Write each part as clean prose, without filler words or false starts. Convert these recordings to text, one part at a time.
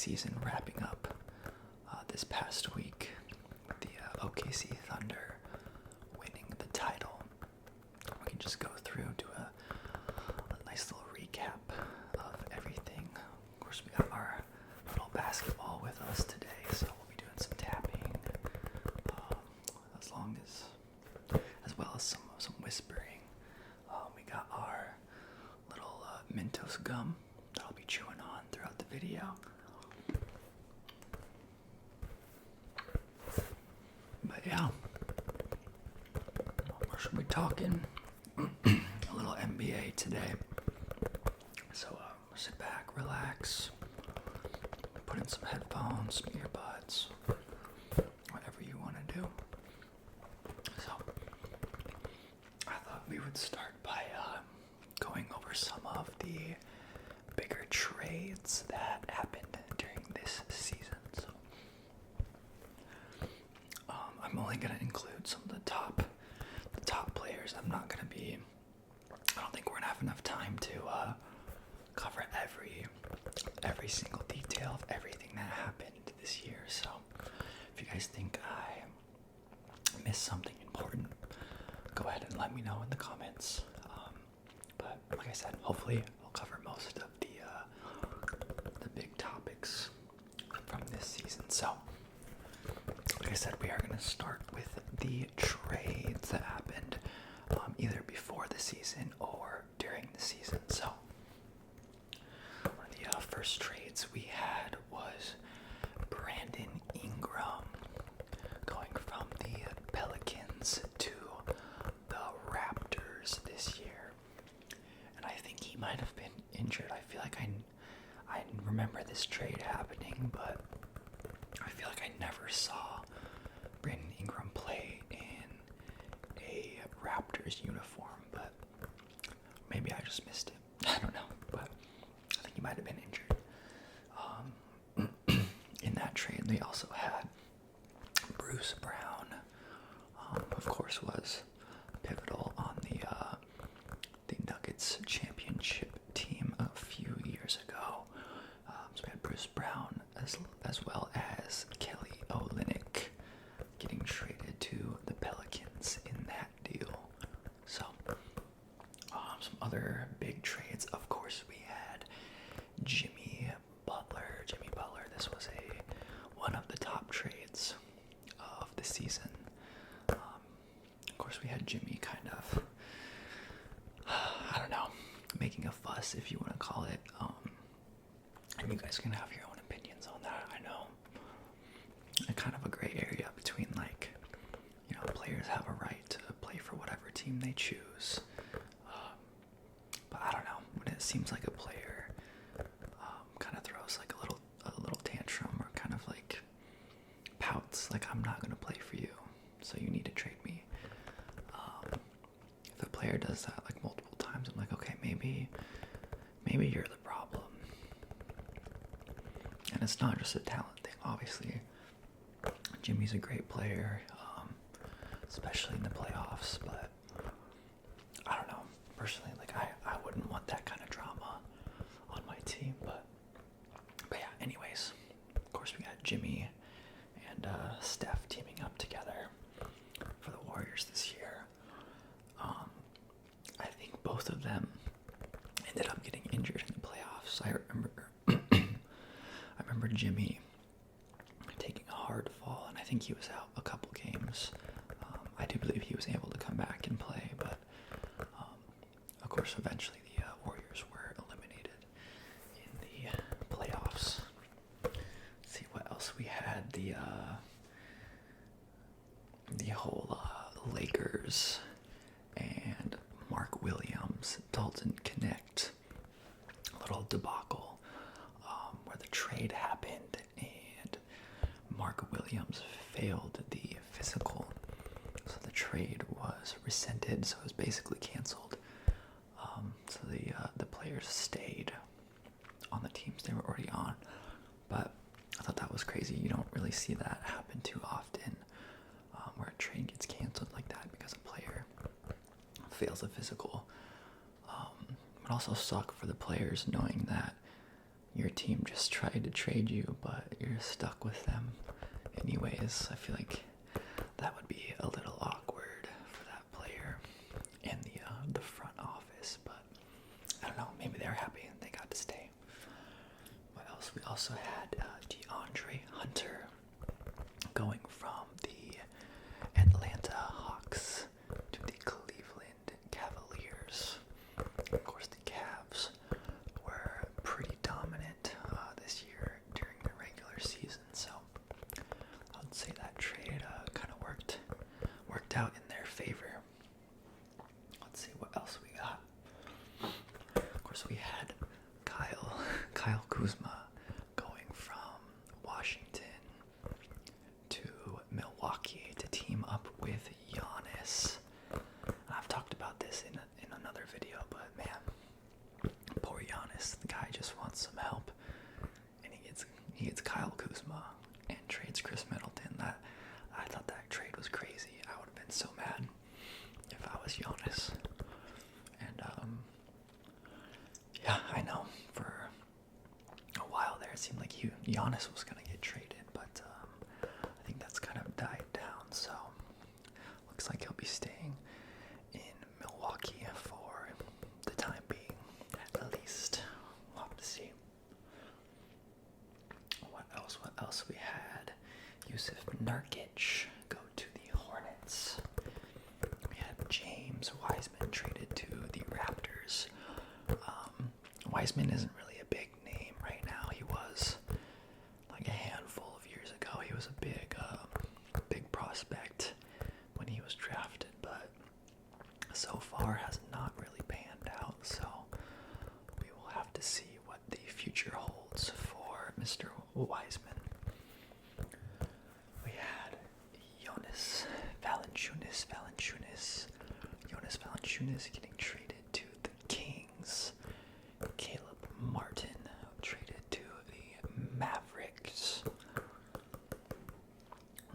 season wrapping up this past week. The OKC Thunder winning the title. We can just go through, do a nice little recap of everything. Of course, we got our little basketball with us today, so we'll be doing some tapping, as well as some whispering. We got our little Mentos gum that I'll be chewing on throughout the video. But yeah, what should we be talking? A little NBA today. So sit back, relax, put in some headphones, some earbuds, whatever you want to do. So I thought we would start by going over some of the bigger trades that happened during this season. So I'm only going to include some of the top players. I don't think we're going to have enough time to cover every single detail of everything that happened this year. So if you guys think I missed something important, go ahead and let me know in the comments. But like I said, hopefully I'll cover most of the big topics from this season. So like I said, we are going to start with the trades that happened either before the season or during the season. So one of the first trades we had was Brandon Ingram going from the Pelicans to the Raptors this year. And I think he might have been injured. I feel like I remember this trade happening, but I feel like I never saw Brandon Ingram play in a Raptors uniform, but maybe I just missed it. I don't know, but I think he might have been injured. In that trade, they also had Bruce Brown, of course, was pivotal on the Nuggets championship team a few years ago. So we had Bruce Brown as well as Kelly Olynyk getting traded to the Pelicans in that deal. So some other big trades, of course, we had Jimmy Butler. This was one of the top trades of the season. Of course, we had Jimmy kind of, I don't know, making a fuss, if you want to call it. And you guys can have your own opinions on that. I know a kind of a gray area between, like, players have a right to play for whatever team they choose. But I don't know, when it seems like a player kind of throws like a little tantrum, or kind of like pouts, like, I'm not going to play for you, so you need to trade me. If a player does that like multiple times, I'm like, okay, maybe you're the problem. And it's not just a talent thing, obviously. Jimmy's a great player, especially in the playoffs, but I don't know, personally, like, I wouldn't want that kind of drama on my team, but yeah, anyways, of course, we got Jimmy and Steph teaming up together for the Warriors this year. I think both of them ended up getting injured in the playoffs. I remember Jimmy taking a hard fall, and I think he was out a couple games. I do believe he was able to come back and play, but of course, eventually the Warriors were eliminated in the playoffs. Let's see what else we had. The whole Lakers and Mark Williams Dalton Connect little debacle, where the trade happened and Mark Williams failed the physical, so the trade was rescinded, so it was basically canceled. So the players stayed on the teams they were already on, but I thought that was crazy. You don't really see that happen too often, where a trade gets canceled like that because a player fails a physical. It also sucked for the players knowing that, your team just tried to trade you, but you're stuck with them anyways. I feel like that would be a little awkward for that player in the front office, but I don't know, maybe they're happy and they got to stay. What else? We also had DeAndre Hunter going from the Atlanta Hawks to the Cleveland Cavaliers. Of course, the Cavs were pretty dominant this year during the regular season, so I would say that trade kind of worked out in their favor. Let's see what else we got. Of course, we had Kyle Kuzma going from Washington to Milwaukee to team up with Giannis. I've talked about this in another video, but man, poor Giannis. The guy just wants some help, and he gets Kyle Kuzma and trades Chris Middleton. I thought that trade was crazy. I would have been so mad if I was Giannis. And yeah, I know for a while there it seemed like Giannis was gonna get traded, but I think that's kind of died down. So looks like he'll be staying in Milwaukee for the time being, at least. We'll have to see. What else we had? Yusuf Nurkic go to the Hornets. We had James Wiseman traded to the Raptors. Wiseman isn't really a big name right now. He was like a handful of years ago. He was a big prospect when he was drafted, but so far has not really panned out. So we will have to see what the future holds for Mr. Wiseman. We had Jonas Valanciunas getting traded to the Kings. Caleb Martin traded to the Mavericks.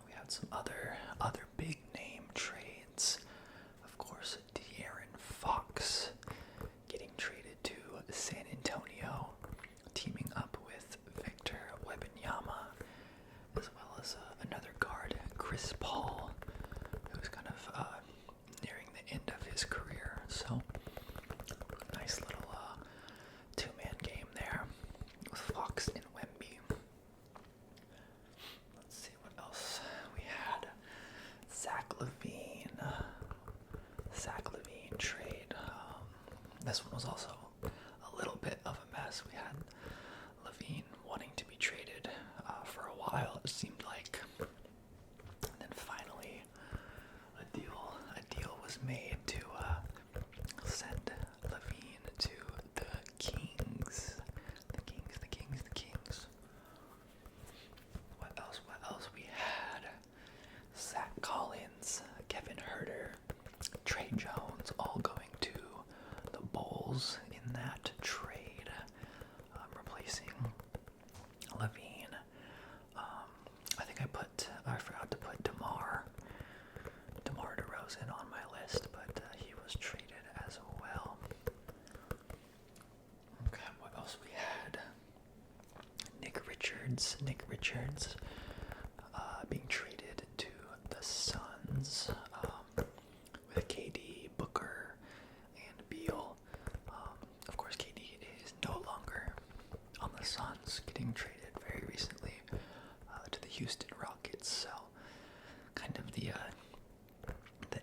We had some other big name trades. Of course, De'Aaron Fox getting traded to San Antonio, teaming up with Victor Wembanyama, as well as another guard, Chris Paul, who's kind of nearing the end of his career. So nice little two-man game there with Fox and Wemby. Let's see what else we had. Zach Levine trade. This one was also a little bit of a mess. We had Levine wanting to be traded for a while, it seemed like. And then finally a deal was made to send Levine to the Kings. The Kings. What else we had? Zach Collins, Kevin Huerter, Trey Jones, all going to the Bulls in that trade, replacing Levine. I forgot to put DeMar DeRozan on my list, but he was traded as well. Okay, what else we had? Nick Richards being traded to the Suns with KD, Booker, and Beal. Of course, KD is no longer on the Suns, getting traded very recently to the Houston Rockets. So kind of the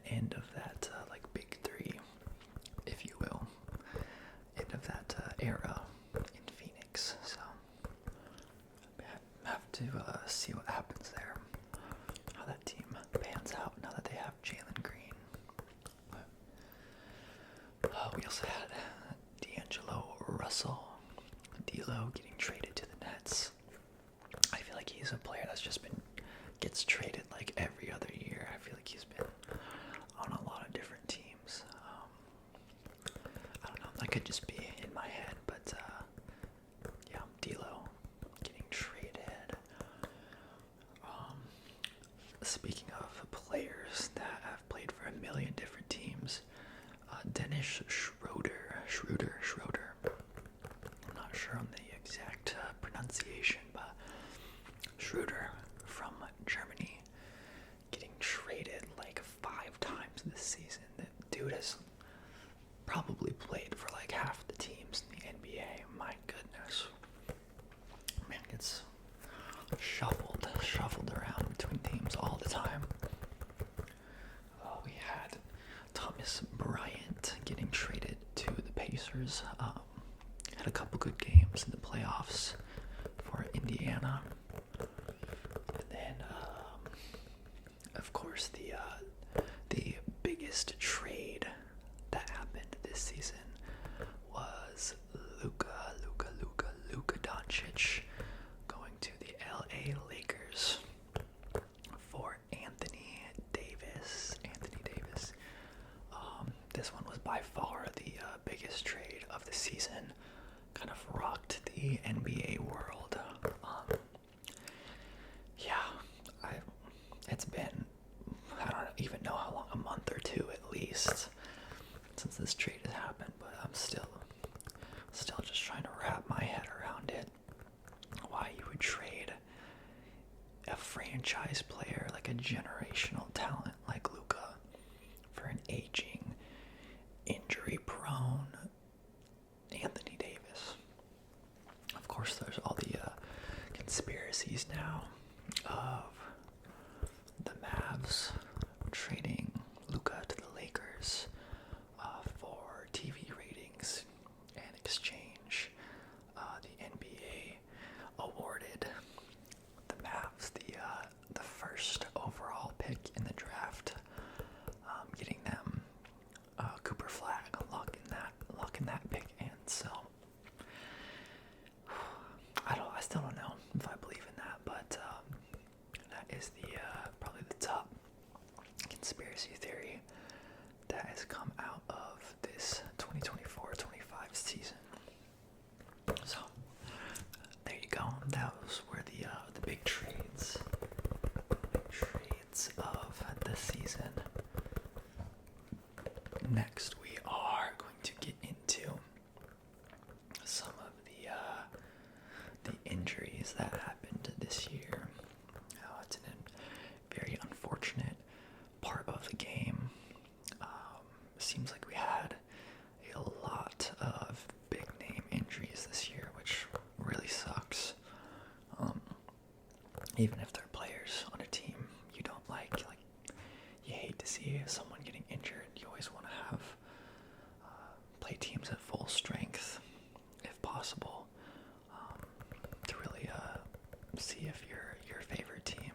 end of that like big three, if you will, end of that era in Phoenix. So have to see what happens there, how that team pans out now that they have Jalen Green. We also had D'Angelo Russell, D'Lo, getting traded to the Nets. I feel like he's a player that's just gets traded like every other year. I feel like he's been on a lot of different teams. I don't know, that could just be in my head, but yeah, D'Lo getting traded. Speaking of players that have played for a million different teams, Dennis Schroeder. I'm not sure on the exact Lakers. Had a couple good games in the playoffs for Indiana. And then, of course, the biggest trade that happened this season was Luka Doncic going to the LA Lakers for Anthony Davis. This one was by far the biggest trade of the season. Kind of rocked the NBA world. It's been, I don't even know how long, a month or two at least, since this trade has happened, but I'm still just trying to wrap my head around it. Why you would trade a franchise player, like a generational talent like Luka, for an aging, injury-prone Anthony Davis. Of course, there's all the conspiracies now of the Mavs trading Luka to the Lakers for TV ratings. In exchange, the NBA awarded the Mavs the first overall pick in the draft, getting them Cooper Flag, locking that pick in. So I still don't know if I believe in that, but that is probably the top conspiracy theory that has come out of this 2024-25 season. So there you go. Those were the big trades of the season. Next, we are going to get into some of the injuries that happened this year. It's a very unfortunate part of the game. Seems like we had a lot of big name injuries this year, which really sucks. Even if they're players on a team you don't like you hate to see someone getting injured. You always want to have play teams at full strength if possible, to really see if your favorite team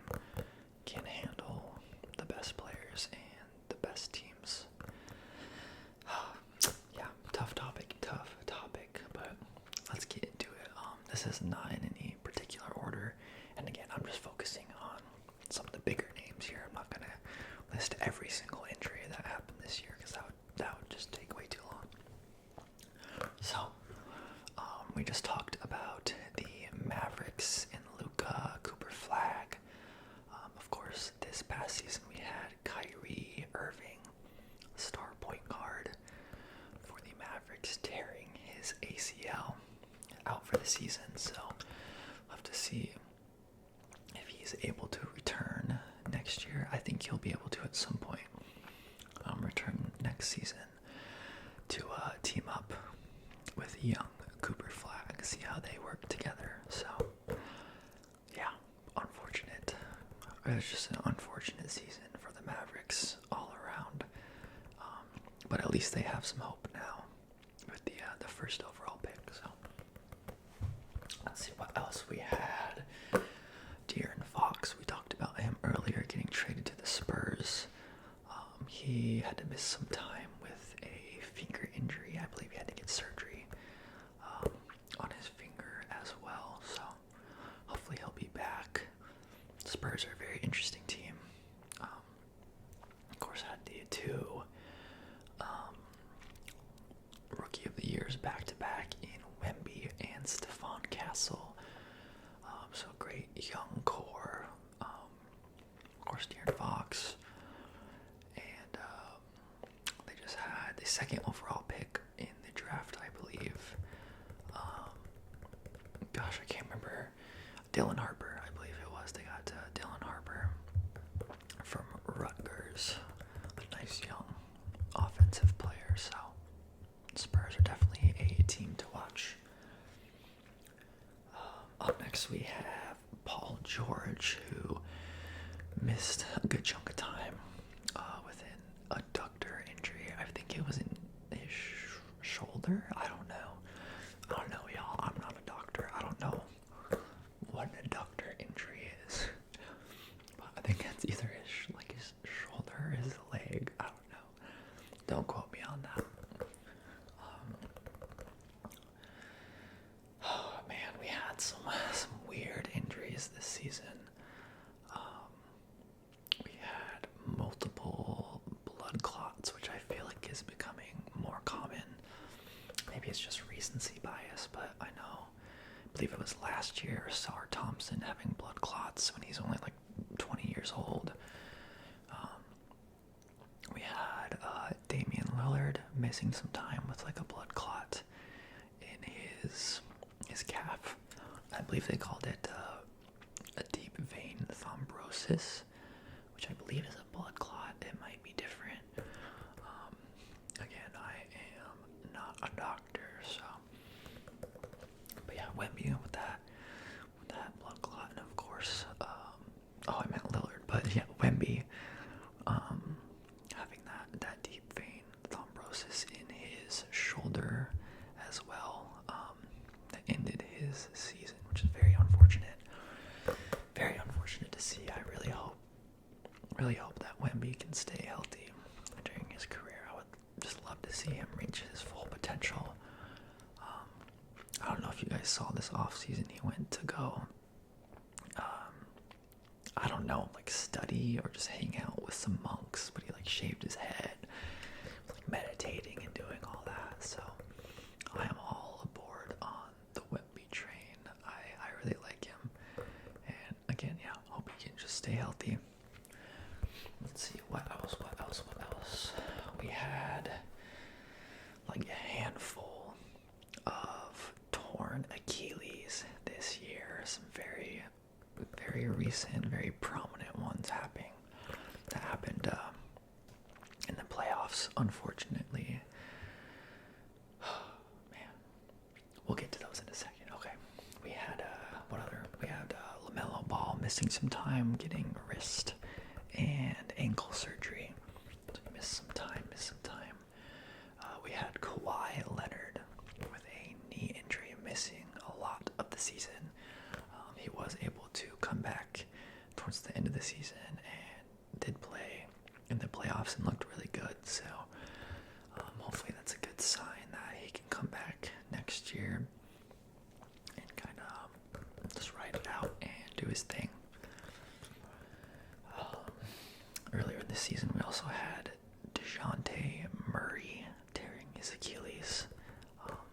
can handle the best players and the best teams. Yeah, tough topic, but let's get into it. This is not in any particular order, and again, I'm just focusing on some of the bigger names here. I'm not going to list every single injury that happened this year, because that would just take way too long. So, we just talked about the Mavericks and Luka, Cooper Flag. Of course, this past season we had Kyrie Irving, star point guard for the Mavericks, tearing his ACL, out for the season. So we'll have to see if he's able to return next year. I think he'll be able to at some point return next season to team up with young Cooper Flag, see how they work together. So yeah, unfortunate. It was just an unfortunate season for the Mavericks all around, but at least they have some hope now with the first overall pick. So let's see what else we had. De'Aaron Fox, we talked about him earlier, getting traded to the Spurs. He had to miss some time with a finger injury. I believe he had to get surgery on his finger as well. So hopefully he'll be back. Spurs are a very interesting team. Of course, had the two Rookie of the Years back-to-back in Wemby and Stephon Castle. So great young core. Of course, De'Aaron Fox. And they just had the second overall pick in the draft, I believe. Gosh, I can't remember. Dylan Harper, I believe it was. They got Dylan Harper from Rutgers. A nice young offensive player. So Spurs are definitely a team to watch. Up next we have Paul George, who missed a good chunk of time with an adductor injury. I think it was in his shoulder. I don't know. it's just recency bias, but I believe it was last year, Sar Thompson having blood clots when he's only like 20 years old. We had Damian Lillard missing some time with like a blood clot in his calf. I believe they called it a deep vein thrombosis, which I believe is a blood clot. It might be different. Again, I am not a doctor, so. But yeah, Wemby with that blood clot, and of course, I meant Lillard, but yeah, Wemby, having that deep vein thrombosis in his shoulder as well, that ended his season, which is very unfortunate. Very unfortunate to see. I really hope that Wemby can stay healthy during his career. I would just love to see him reach his full potential. I don't know if you guys saw this offseason. He went to go, I don't know, like study or just hang out with some monks, but he like shaved his head, like meditating and doing all that. So I am all aboard on the Wemby train. I really like him. And again, yeah, hope he can just stay healthy. Let's see, what else? We had like a handful of torn Achilles this year. Some very, very recent, very prominent ones happened in the playoffs, unfortunately. Man, we'll get to those in a second. Okay, we had LaMelo Ball missing some time, getting wrist and ankle surgery. So he missed some time. We had Kawhi Leonard with a knee injury, missing a lot of the season. He was able to come back towards the end of the season and did play in the playoffs and looked really good. So hopefully that's a good sign that he can come back next year and kind of just ride it out and do his thing. Earlier in the season, we also had DeJounte Murray tearing his Achilles,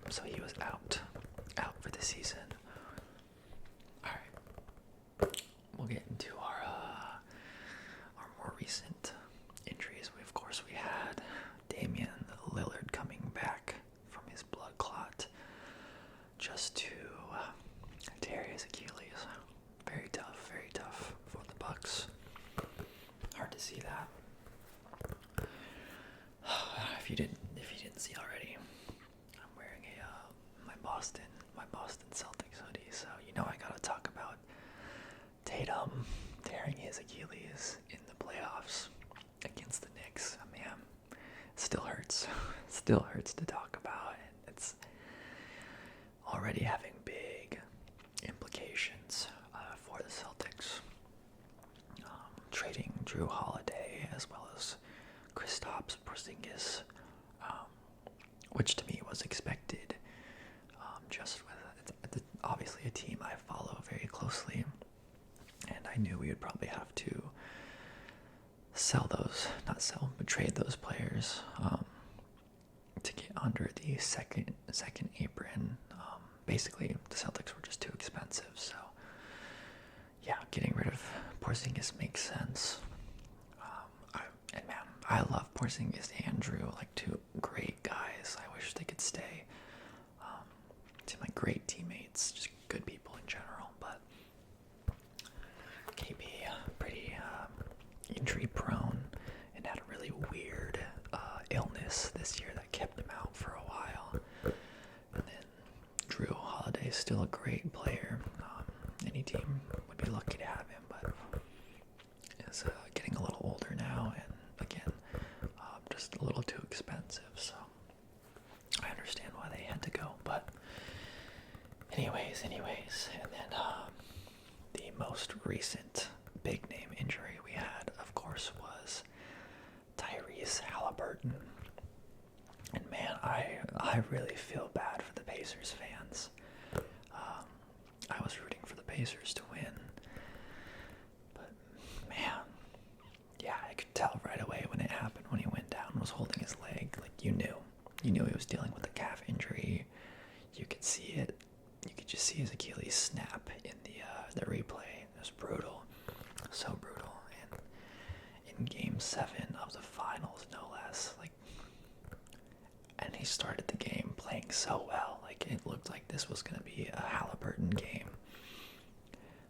so he was out for the season. All right, we'll get into our more recent injuries. We had Damian Lillard coming back from his blood clot just to tear his Achilles. Very tough for the Bucks. Hard to see that. If you didn't see already, I'm wearing my Boston Celtics hoodie, so you know I gotta talk about Tatum tearing his Achilles in the playoffs against the Knicks. Man, it still hurts. Still hurts to talk about it. It's already having big implications for the Celtics. Trading Drew Holiday as well as Kristaps Porzingis, which to me was expected. Just with obviously a team I follow very closely, and I knew we would probably have to trade those players to get under the second apron. Basically, the Celtics were just too expensive, so yeah, getting rid of Porzingis makes sense. I love Porzingis and Drew, like two great guys. I wish they could stay. Seem like great teammates, just good people in general. But KB, pretty injury prone, and had a really weird illness this year that kept him out for a while. And then Drew Holiday is still a great player. Any team would be lucky to have him, but is getting a little older now, and again, just a little too expensive. So I understand why they had to go. But anyways, and then the most recent big name injury we had, of course, was Tyrese Halliburton. And man, I really feel bad for the Pacers fans. I was rooting for the Pacers to win, but man, yeah, I could tell right away when it happened, when he went down, was holding his leg. Like, you knew he was dealing with a calf injury. could see it. You could just see his Achilles snap in the replay. It was brutal, so brutal. And in Game 7 of the finals, no less, like, and he started the game playing so well. Like, it looked like this was going to be a Halliburton game.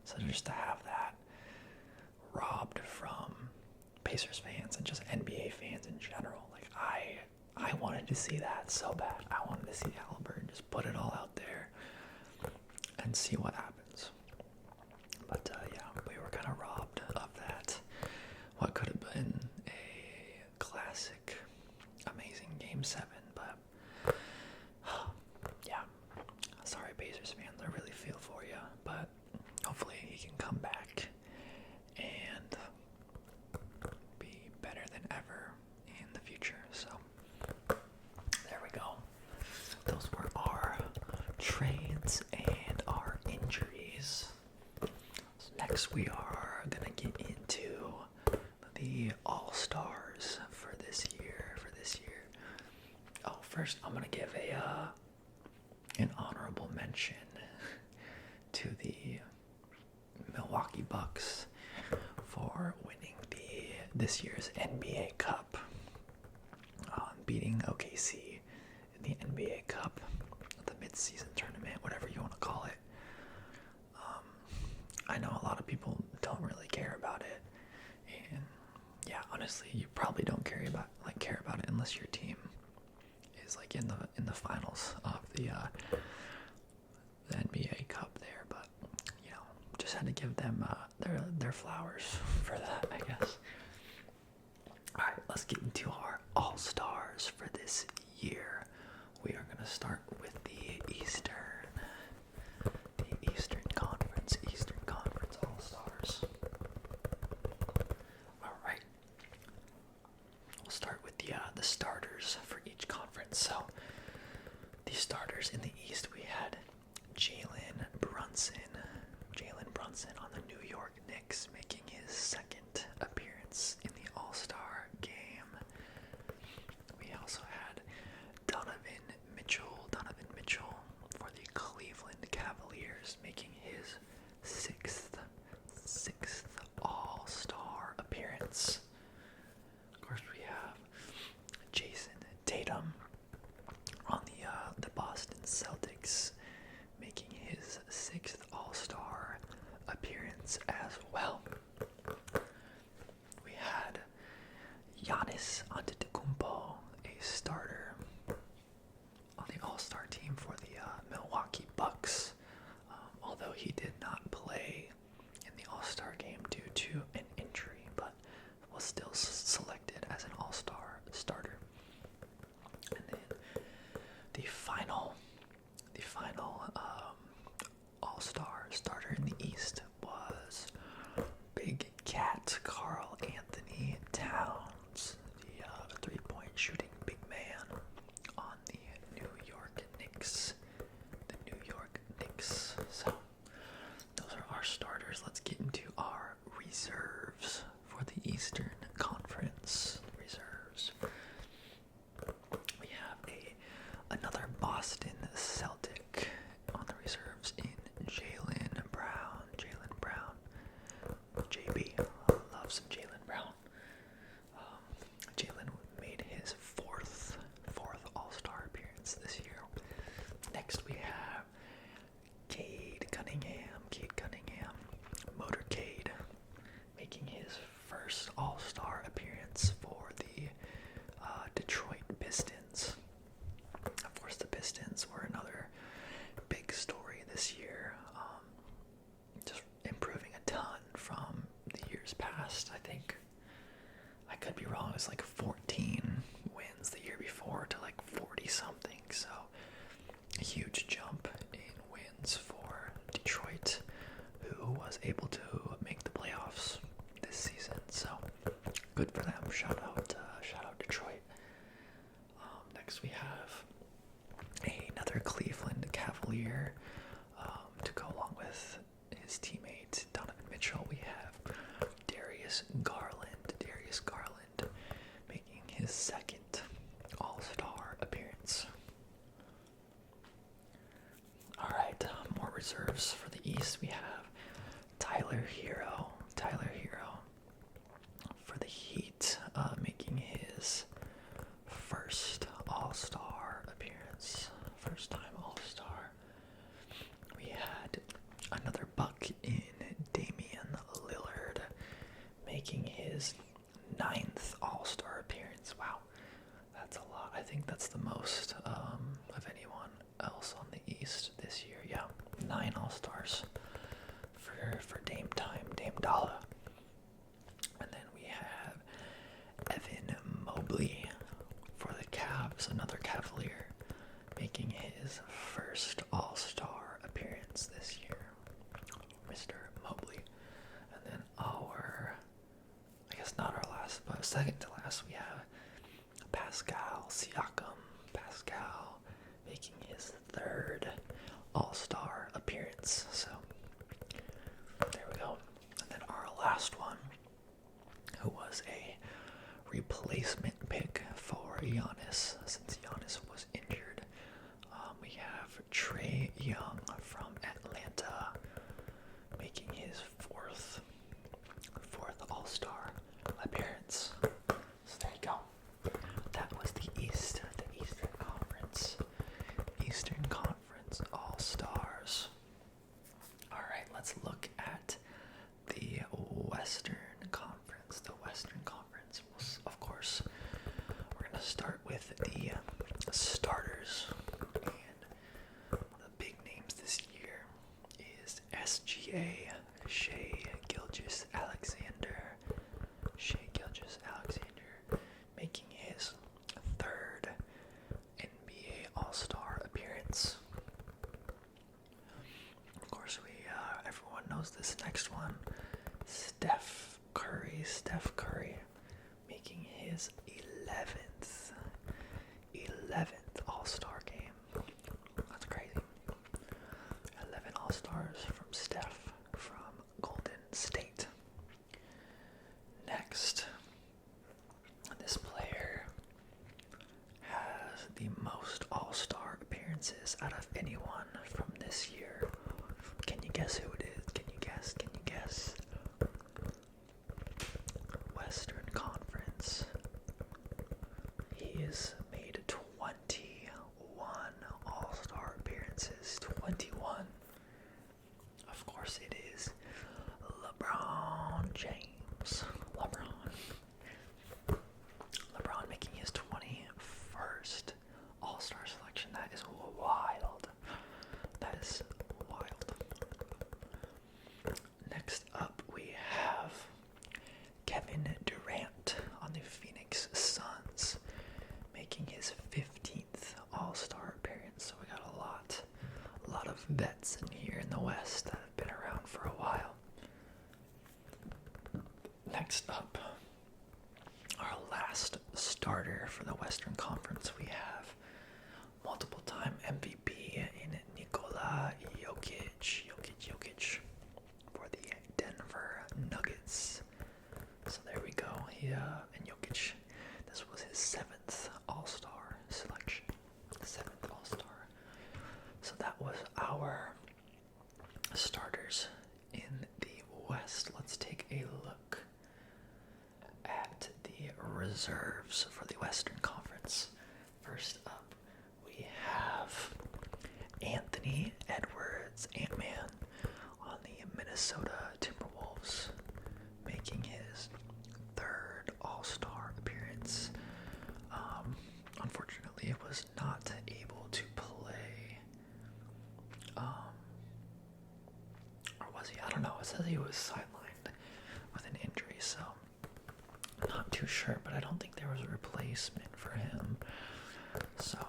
So just to have that robbed from Pacers fans and just NBA fans in general, like, I wanted to see that so bad. I wanted to see Halliburton just put it all out there and see what happens. But yeah, we were kind of robbed of that. What could have been a classic, amazing Game 7, but yeah. Sorry, Pacers fans, I really feel for you, but hopefully he can come back and be better than ever in the future. So there we go. Those were our trades and our injuries. So next we are gonna get into the All-Stars for this year. Oh, first I'm gonna give an honorable mention to the Milwaukee Bucks for winning this year's NBA Cup, beating OKC in the NBA Cup, the mid-season tournament, whatever you want to call it. I know a lot of people don't really care about it, and yeah, honestly, you probably don't care about it unless your team is like in the finals of the NBA Cup there. But you know, just had to give them their flowers for that, I guess. All right, let's get into our All-Stars for this year. We are gonna start with the Eastern Conference All-Stars. All right, we'll start with the starters for each conference. So the starters in the East, we had Jalen Brunson on the New York Knicks, making his second appearance in the All-Star game. We also had Donovan Mitchell for the Cleveland Cavaliers, making his sixth All-Star appearance. Of course, we have Jason Tatum on the Boston Celtics, making his sixth All-Star appearance as well. We had Giannis Antetokounmpo, a starter on the All-Star team for the Milwaukee Bucks, although he did not play in the All-Star game due to an injury, but was still selected as an All-Star starter. And then the final All-Star starter in the East was Big Cat Karl Anthony Towns, the three-point shooting big man on the New York Knicks. So those are our starters. Let's get into our reserves for the Eastern Conference. Reserves. We have another Boston Celtic on the reserves in Jaylen Brown. JB, love some Jaylen Brown. Jaylen made his fourth All-Star appearance this year. Next we have Cade Cunningham, Motorcade, making his first All-Star appearance for the Detroit Pistons. Of course, the Pistons were another big story this year, just improving a ton from the years past. I think, I could be wrong, it was like 14 wins the year before to like 40 something, so a huge jump in wins for Detroit, who was able to make the playoffs this season. So good for them. Shout out Detroit. Next we have another Cleveland Cavalier to go along with his teammate Donovan Mitchell. We have Darius Garland making his second All-Star appearance. appearances. Wow, that's a lot. I think that's the most of anyone else on the East this year. Yeah, 9 All-Stars for Dame Time, Dame Dalla. And then we have Evan Mobley for the Cavs, another Cavalier, making his first All-Star appearance this year. Mr. Mobley. And then I guess not our last, but second to last, we have Pascal Siakam. Pascal making his third All-Star appearance. So, there we go. And then our last one, who was a replacement pick for Giannis, since Giannis was injured. We have Trae Young from Atlanta, making his fourth All-Star appearance. So there you go. That was the Eastern Conference. Eastern Conference All-Stars. Alright, let's look at the Western Conference. The Western Conference. Of course, we're going to start with the starters. And one of the big names this year is SGA, Shai Gilgeous-Alexander. Shai Gilgeous-Alexander making his third NBA All-Star appearance. Of course, everyone knows this next one. Steph Curry making his 11th All-Star game. That's crazy. 11 All-Stars from Steph from Golden State. Next, this player has the most All-Star appearances out of anyone from this year. Can you guess who it is? Can you guess? Western Conference. He has made 21 All-Star appearances. 21. Of course it is LeBron James. LeBron making his 21st All-Star selection. That is wild. Next up, we have Kevin Durant on the Phoenix Suns, making his 15th All-Star appearance. So we got a lot of vets in here in the West that have been around for a while. Next up, our last starter for the Western Conference, we have multiple-time MVP in Nikola Jokic for the Denver Nuggets. So there we go. And Jokic, this was his 7th All-Star selection. 7th All-Star. So that was our starters in the West. Let's take a look at the reserves for the Western Conference. First up, we have Anthony Edwards, Ant-Man, on the Minnesota Timberwolves, making his 3rd All-Star appearance. Unfortunately, he was not able to play. Or was he? I don't know. It says he was sidelined with an injury, so I'm not too sure, but I don't think there was a replacement for him. So,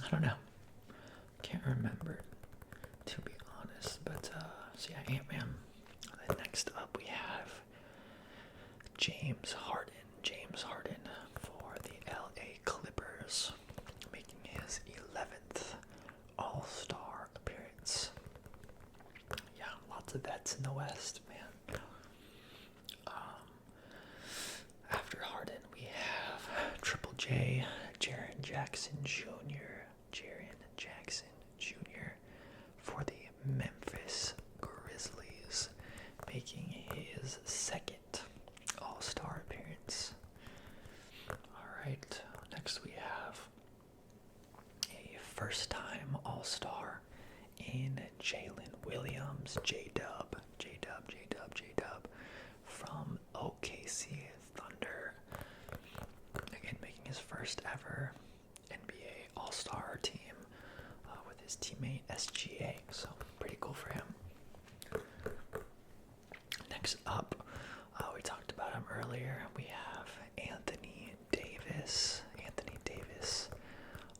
I don't know. Can't remember, to be honest. But, so yeah, Ant-Man. And then next up, we have James Harden for the LA Clippers, making his 11th All-Star appearance. Yeah, lots of vets in the West, man. After Harden, we have Triple J, Jaren Jackson Jr. for the Memphis Grizzlies, making his 2nd All-Star appearance. Alright, next we have a first-time All-Star in Jalen Williams, J-Dub, from OKC Thunder. Again, first ever NBA All-Star team with his teammate SGA, so pretty cool for him. Next up, we talked about him earlier, we have Anthony Davis. Anthony Davis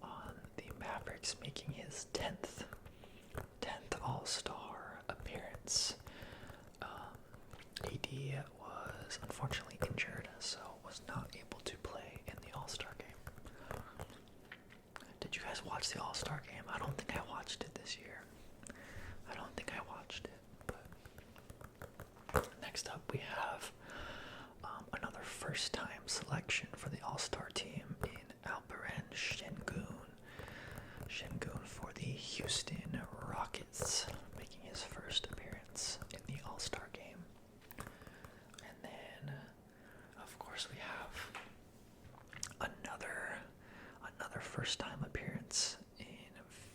on the Mavericks, making his 10th All-Star appearance. AD was unfortunately injured, so was not able to play in the All-Star game. Did you guys watch the All-Star game? I don't think I watched it this year. But next up we have another first-time selection for the All-Star team in Alperen Şengün. Şengün for the Houston Rockets, making his first appearance in the All-Star game. And then, of course, we have another first-time appearance in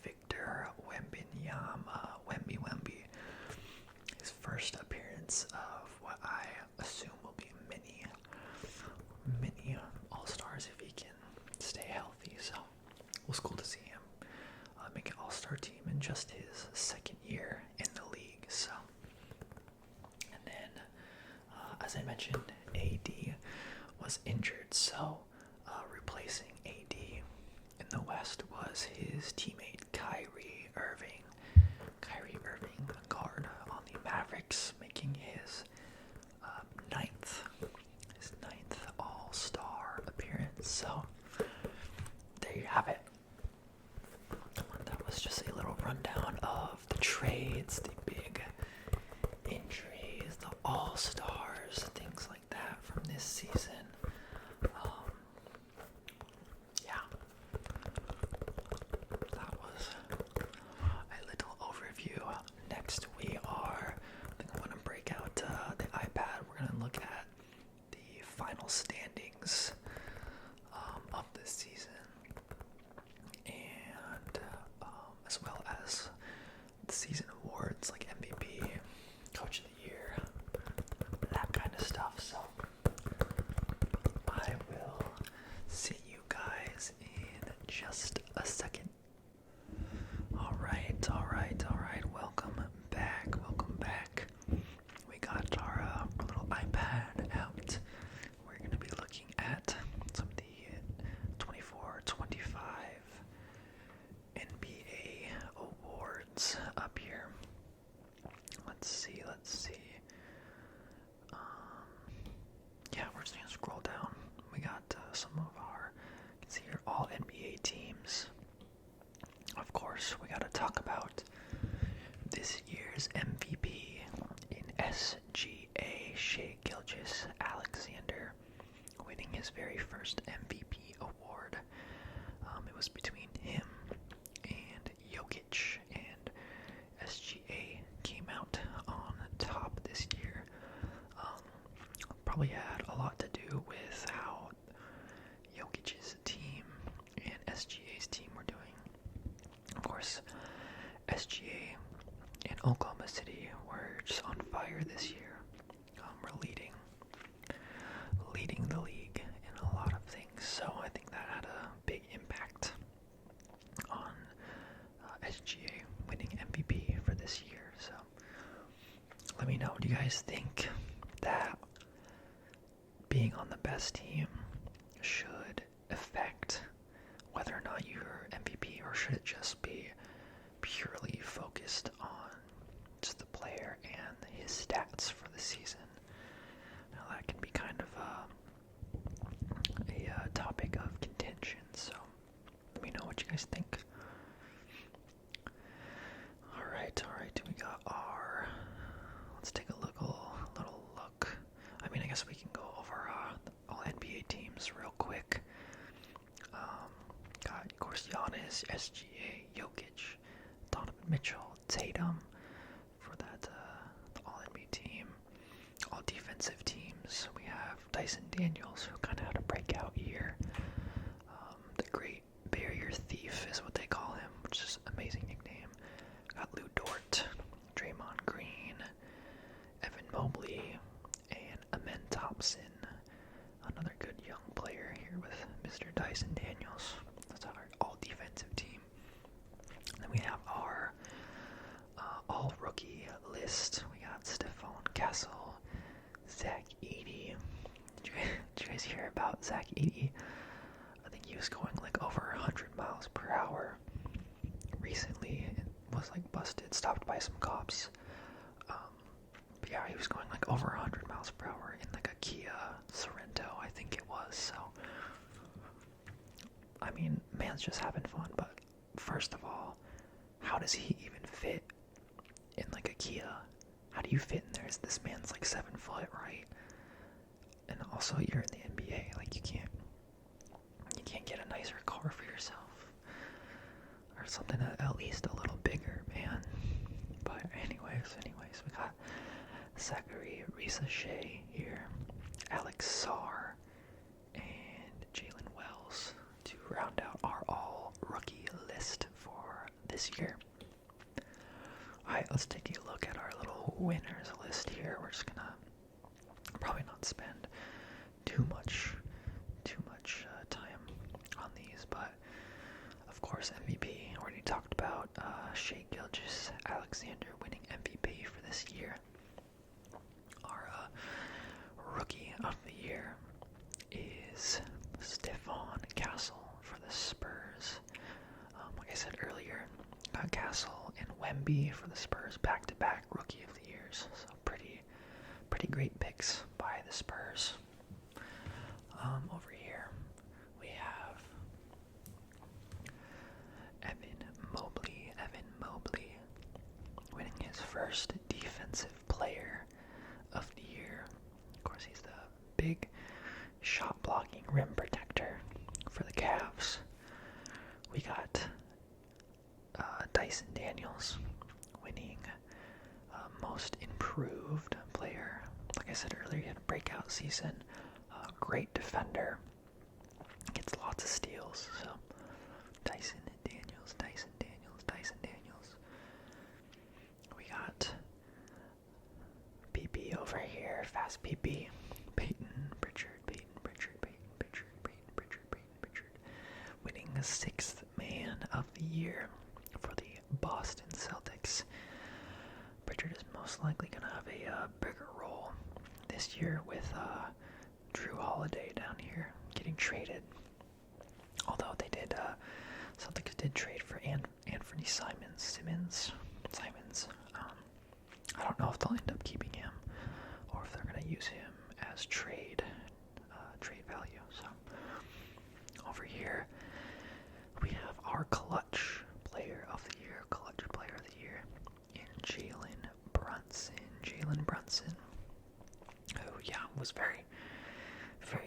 Victor Wembanyama. Wemby. His first appearance of what I assume will be many All-Stars if he can stay healthy. So it was cool to see him make an All-Star team in just his second year in the league. So, and then as I mentioned, AD was injured, so replacing AD in the West was his teammate Kyrie Irving, guard on the Mavericks, making his ninth All-Star appearance. So there you have it. That was just a little rundown of the trades, the big injuries, the All-Stars, things like that from this season. Yeah, that was a little overview. Next I think I'm going to break out the iPad. We're going to look at the final standings of this season, and as well as the season awards like MVP, Coach of the Year, that kind of stuff. So I will see you guys in just a second. All right. Welcome back. We got our little iPad out. We're going to be looking at some of the 24-25 NBA awards up here. Let's see. Yeah, we're just going to scroll down. We got some of our, you can see here, all NBA teams. Of course, we got to talk about this year's MVP in SGA, Shai Gilgeous-Alexander, winning his very first MVP award. It was between him and Jokic, and SGA came out on top this year. Probably had a lot to do with how Jokic's team and SGA's team were doing. Of course, SGA and Oklahoma City were just on fire this year. We're leading the league in a lot of things, so I think that had a big impact on SGA winning MVP for this year. So let me know, do you guys think that being on the best team should affect whether or not you're MVP, or should it just be purely focused on just the player and his stats for the season? Now that can be kind of a topic of contention, so let me know what you guys think. Alright, we got let's take a little look. I mean, I guess we can go over all NBA teams real quick. Got, of course, Giannis, SGA, Jokic, Donovan Mitchell, Tatum for that All-NBA team. All defensive teams, we have Dyson Daniels, who kind of had a breakout year. The Great Barrier Thief is what they call him, which is an amazing nickname. Got Lou Dort, Draymond Green, Evan Mobley, and Amen Thompson. Another good young player here with Mr. Dyson Daniels. That's our all-defensive team. And then we have our all-rookie list. We got Stephon Castle, Zach Edey. Did you guys hear about Zach Edey? I think he was going like over 100 miles per hour recently. It was like busted, stopped by some cops. But yeah, he was going like over 100 miles per hour in like a Kia Sorento, I think it was. So, I mean, man's just having fun. But first of all, how does he even fit in like a Kia? How do you fit in there? This man's like 7 foot, right? And also, you're in the NBA. Like, you can't get a nicer car for yourself, or something at least a little bigger, man. But anyways, we got Zachary Risache here, Alex Sarr, and Jalen Wells to round out our all-rookie list for this year. Alright, let's take a look at our little winners list here. We're just gonna probably not spend too much time on these, but of course MVP, already talked about Shai Gilgeous-Alexander winning MVP for this year. Our rookie of the year is Stephon Castle for the Spurs. Like I said earlier, got Castle and Wemby for the Spurs back-to-back rookie of the years. So pretty great picks by the Spurs. Over here we have Evan Mobley winning his first defensive player of the year. Of course, he's the big shot blocking rim protector for the Cavs. We got Dyson Daniels winning most improved player. Like I said earlier, he had a breakout season. Great defender. Gets lots of steals. So Dyson Daniels. We got PP over here. Fast PP. Peyton Pritchard. Winning the 6th man of the year for the Boston Celtics. Pritchard is most likely going to have a bigger role this year with Thru Holiday down here getting traded. Although they did, Celtics did trade for Anthony Simons. I don't know if they'll end up keeping him or if they're going to use him as trade value. So over here we have our clutch player of the year in Jalen Brunson, who was very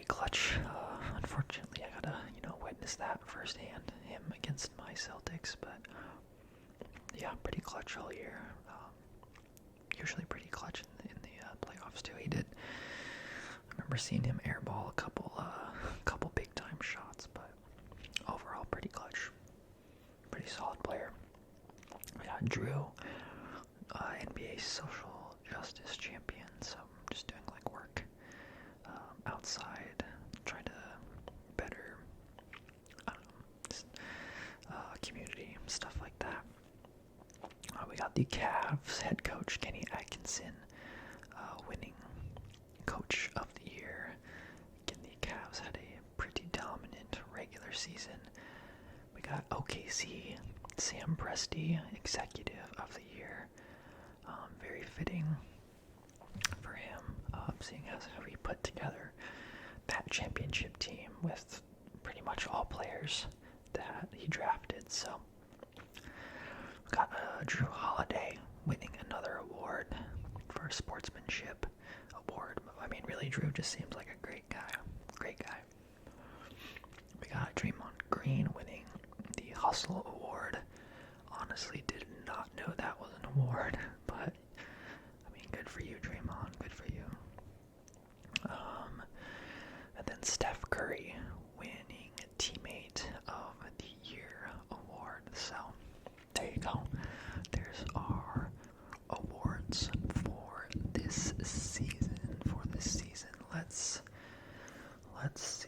clutch. Unfortunately, I gotta witness that firsthand, him against my Celtics. But yeah, pretty clutch all year. Usually pretty clutch in the playoffs too. I remember seeing him airball a couple big time shots, but overall pretty clutch, pretty solid player. We got Thru, NBA social justice champion. So I'm just doing like work outside, trying to better community, stuff like that. We got the Cavs head coach Kenny Atkinson winning coach of the year. Again, the Cavs had a pretty dominant regular season. We got OKC Sam Presti executive of the year. Very fitting for him, seeing as how he put together that championship team with pretty much all players that he drafted. So we got Thru Holiday winning another award for sportsmanship award. I mean, really, Thru just seems like a great guy. We got Draymond Green winning the Hustle Award. Honestly, did not know that was an award, but I mean, good for you, Draymond. Good for you. And then Steph Curry winning Teammate of the Year award. So there you go. There's our awards for this season. Let's see.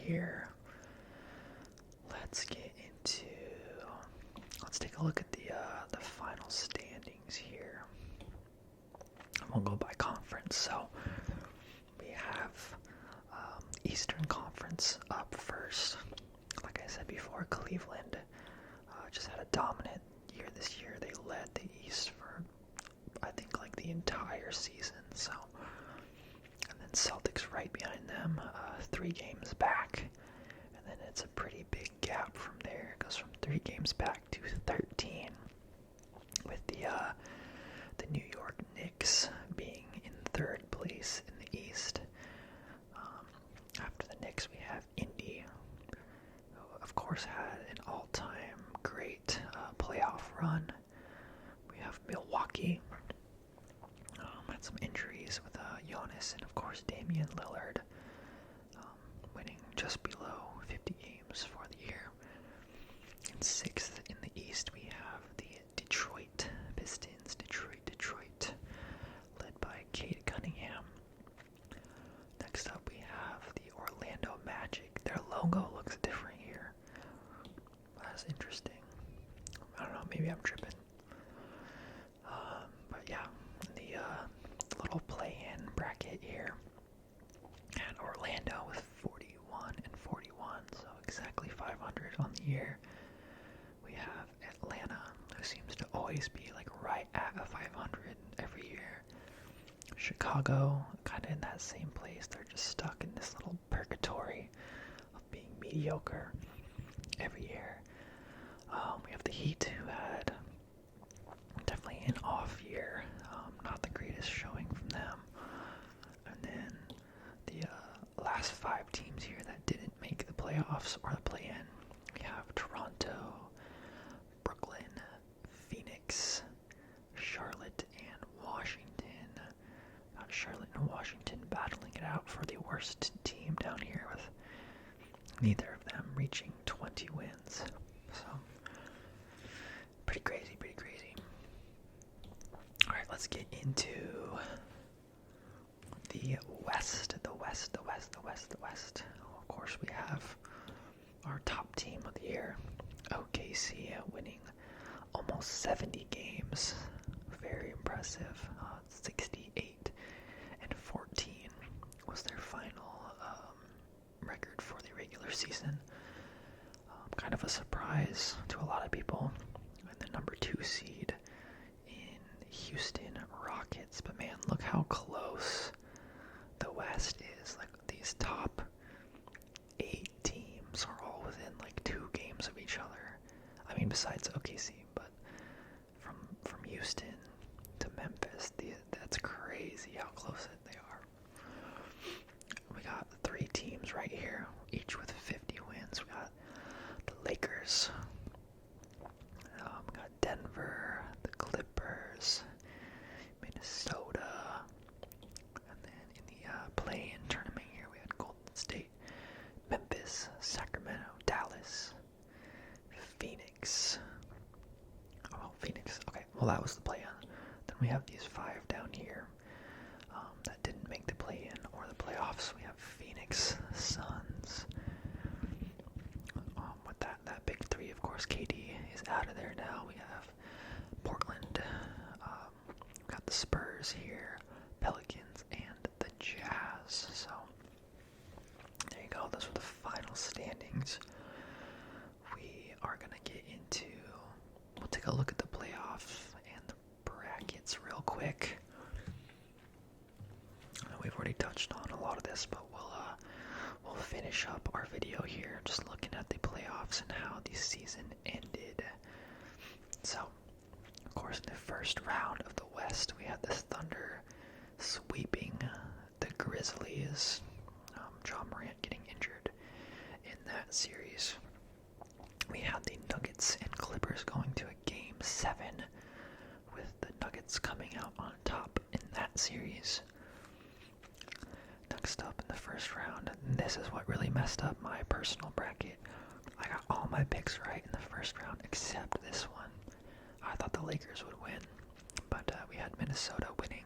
here. Let's take a look at the final standings here. We'll go by conference. So we have Eastern Conference up first. Like I said before, Cleveland just had a dominant year this year. They led the East for, I think, like the entire season. So, and then Celtics right behind them, 3 games back. And then it's a pretty big gap from there. It goes from 3 games back to 13, with the New York Knicks being in 3rd place in the East. After the Knicks, we have Indy, who of course had an all-time great playoff run. We have Milwaukee, had some injuries with Giannis and of course Damian Lillard, winning just below 50 games for the year. In 6th in the East, we have the Detroit Pistons, Detroit, led by Cade Cunningham. Next up, we have the Orlando Magic. Their logo looks different here. That's interesting. I don't know, maybe I'm tripping. But yeah, the little play-in bracket here. And Orlando with 41 and 41, so exactly 500 on the year. We have Atlanta, who seems to always be like right at a 500 every year. Chicago, kind of in that same place. They're just stuck in this little purgatory of being mediocre every year. We have the Heat, who had definitely an off year, not the greatest showing from them. And then the last 5 teams here that didn't make the playoffs or the play-in. We have Toronto, Brooklyn, Phoenix, Charlotte, and Washington. Charlotte and Washington battling it out for the worst team down here, with neither of them reaching 20 wins. So, pretty crazy. Alright, let's get into the West. Of course, we have our top team of the year, OKC, winning almost 70 games. Very impressive. 68 and 14 was their final record for the regular season. Kind of a surprise to a lot of people. And the number 2 seed in Houston Rockets. But man, look how close the West is. Like, these top 8 teams are all within like 2 games of each other. I mean, besides OKC, but from Houston to Memphis, that's crazy how close they are. We got 3 teams right here, each with 50 wins. We got the Lakers, we got Denver, the Clippers, Minnesota, and then in the play-in tournament here, we had Golden State, Memphis, Sacramento, Dallas, Phoenix. Oh, Phoenix. Okay, well, that was the play-in. Then we have these 5 down here that didn't make the play-in or the playoffs. We have Phoenix Suns. With that big 3, of course, KD is out of there now. We have Portland. We've got the Spurs here, Pelicans, and the Jazz. So there you go. Those were the final standings. We are going to get into, we'll take a look at the playoffs and the brackets real quick. We've already touched on a lot of this, but we'll finish up our video here just looking at the playoffs and how the season ended. So, of course, in the first round of the West, we had the Thunder sweeping the Grizzlies. John Morant getting injured in that series. We had the Nuggets and Clippers going to a Game 7, with the Nuggets coming out on top in that series. Next up in the first round, and this is what really messed up my personal bracket. I got all my picks right in the first round except this one. I thought the Lakers would win, but we had Minnesota winning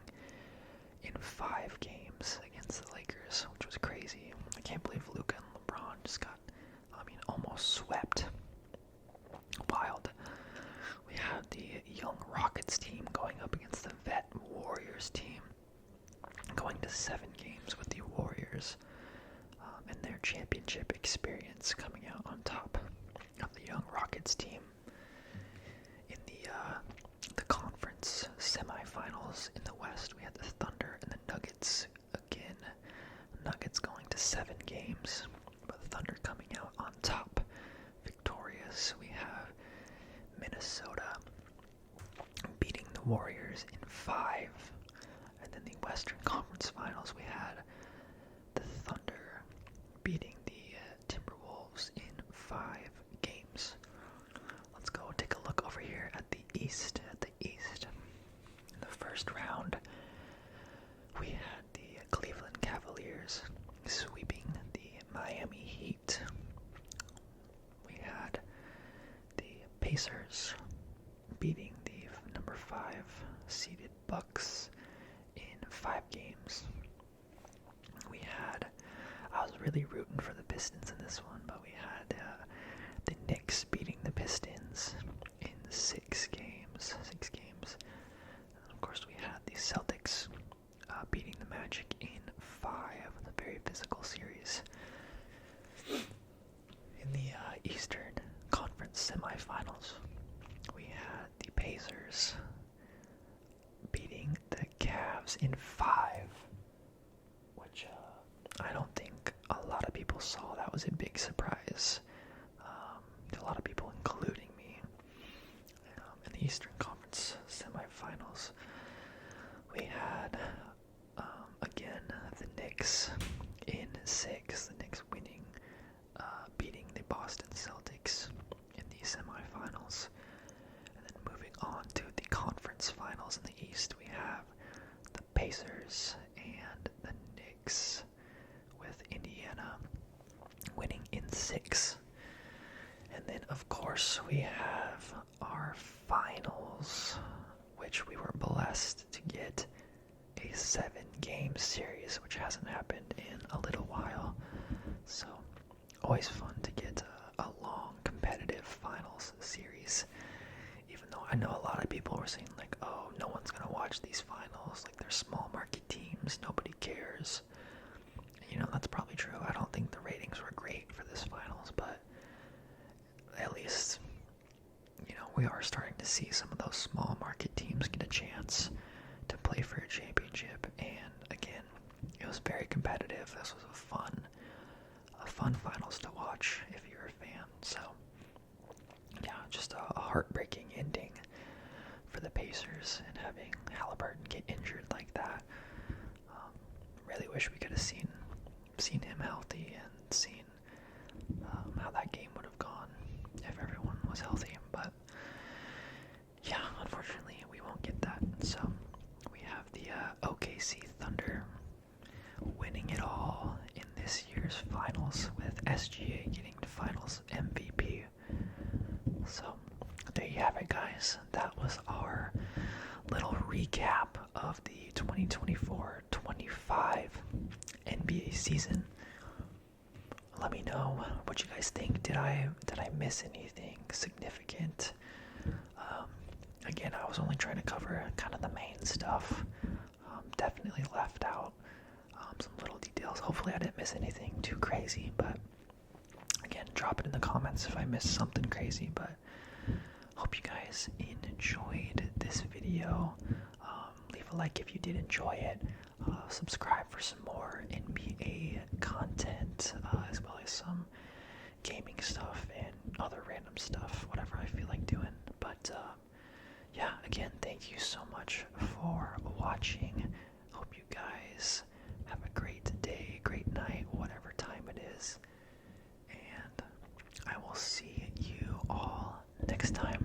in 5 games against the Lakers, which was crazy. I can't believe Luka and LeBron just games with the Warriors and their championship experience coming out on top of the young Rockets team. In the conference semifinals in the West, we had the Thunder and the Nuggets. Again, Nuggets going to 7 games, but Thunder coming out on top, victorious. We have Minnesota beating the Warriors in 5. And then the Western Conference Finals, we had the Thunder beating the Timberwolves in 5 games. Let's go take a look over here at the East. In the first round, we had the Cleveland Cavaliers sweeping the Miami Heat. We had the Pacers beating the number 5 seeded Bucks in 5 games. I was really rooting for the Pistons in this one, but we had the Knicks beating the Pistons in 6 games. And of course, we had the Celtics beating the Magic in 5. A very physical series. In the Eastern Conference semifinals, we had the Pacers beating the Cavs in 5, which I don't think a lot of people saw. That was a big surprise to a lot of people, including me. In the Eastern Conference semifinals, we had again the Knicks in 6. The Knicks winning, beating the Boston Celtics in the semifinals. And then moving on to the conference finals in the East, we have the Pacers and the Knicks, with Indiana winning in 6. And then, of course, we have our finals, which we were blessed to get a 7-game series, which hasn't happened in a little while. So, always fun to get a long, competitive finals series. Even though I know a lot of people were saying, like, oh, no one's going to watch these finals. Like, they're small market teams. Nobody cares. You know, that's probably true. I don't think the ratings were great for this finals, but at least, you know, we are starting to see some of those small market teams get a chance to play for a championship. And again, it was very competitive. This was a fun finals to watch if you're a fan. So yeah, just a heartbreaking ending for the Pacers, and having Halliburton get injured like that. Really wish we could have seen him healthy and seen how that game would have gone if everyone was healthy. But yeah, unfortunately, we won't get that. So we have the OKC Thunder winning it all in this year's finals, with SGA getting to finals MVP. So there you have it, guys. That was our little recap of the 2024-25 NBA season. Let me know what you guys think. Did I miss anything significant? Again, I was only trying to cover kind of the main stuff. Definitely left out some little details. Hopefully I didn't miss anything too crazy, but again, drop it in the comments if I missed something crazy. But hope you guys enjoyed this video. Leave a like if you did enjoy it. Subscribe for some more NBA content, as well as some gaming stuff and other random stuff, whatever I feel like doing. But yeah, again, thank you so much for watching. Hope you guys have a great day, great night, whatever time it is. And I will see you all next time.